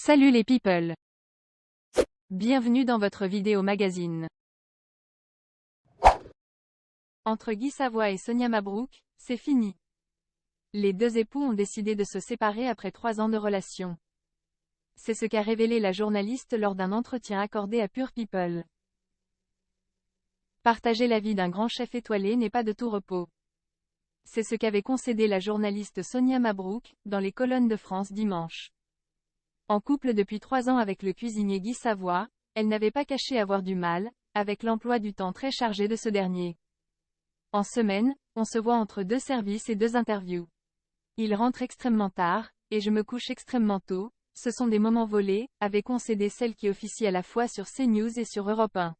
Salut les people! Bienvenue dans votre vidéo magazine. Entre Guy Savoy et Sonia Mabrouk, c'est fini. Les deux époux ont décidé de se séparer après 3 ans de relation. C'est ce qu'a révélé la journaliste lors d'un entretien accordé à Pure People. Partager la vie d'un grand chef étoilé n'est pas de tout repos. C'est ce qu'avait concédé la journaliste Sonia Mabrouk, dans les colonnes de France dimanche. En couple depuis 3 ans avec le cuisinier Guy Savoy, elle n'avait pas caché avoir du mal, avec l'emploi du temps très chargé de ce dernier. En semaine, on se voit entre 2 services et 2 interviews. Il rentre extrêmement tard, et je me couche extrêmement tôt, ce sont des moments volés, avait concédé celle qui officie à la fois sur CNews et sur Europe 1.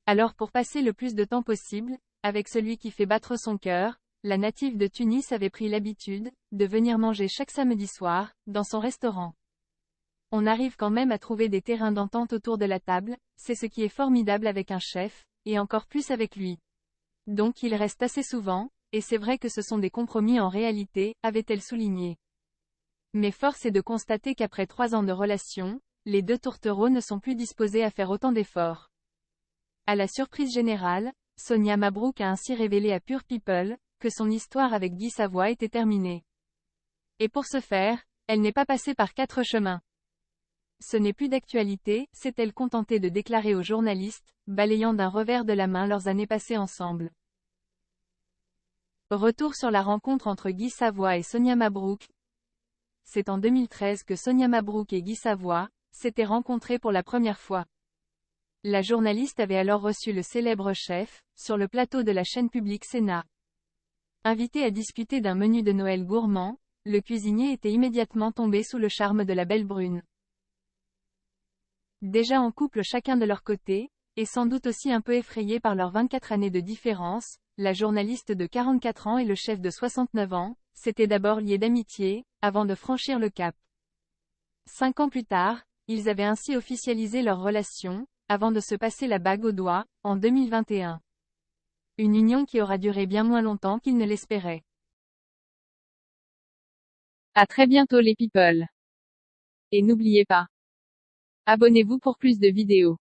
Alors pour passer le plus de temps possible, avec celui qui fait battre son cœur, la native de Tunis avait pris l'habitude de venir manger chaque samedi soir, dans son restaurant. On arrive quand même à trouver des terrains d'entente autour de la table, c'est ce qui est formidable avec un chef, et encore plus avec lui. Donc il reste assez souvent, et c'est vrai que ce sont des compromis en réalité, avait-elle souligné. Mais force est de constater qu'après 3 ans de relation, les deux tourtereaux ne sont plus disposés à faire autant d'efforts. À la surprise générale, Sonia Mabrouk a ainsi révélé à Pure People que son histoire avec Guy Savoy était terminée. Et pour ce faire, elle n'est pas passée par 4 chemins. Ce n'est plus d'actualité, s'est-elle contentée de déclarer aux journalistes, balayant d'un revers de la main leurs années passées ensemble. Retour sur la rencontre entre Guy Savoy et Sonia Mabrouk. C'est en 2013 que Sonia Mabrouk et Guy Savoy s'étaient rencontrés pour la première fois. La journaliste avait alors reçu le célèbre chef, sur le plateau de la chaîne publique Sénat. Invité à discuter d'un menu de Noël gourmand, le cuisinier était immédiatement tombé sous le charme de la belle brune. Déjà en couple chacun de leur côté, et sans doute aussi un peu effrayés par leurs 24 années de différence, la journaliste de 44 ans et le chef de 69 ans, s'étaient d'abord liés d'amitié, avant de franchir le cap. 5 ans plus tard, ils avaient ainsi officialisé leur relation, avant de se passer la bague au doigt, en 2021. Une union qui aura duré bien moins longtemps qu'ils ne l'espéraient. À très bientôt les people. Et n'oubliez pas, abonnez-vous pour plus de vidéos.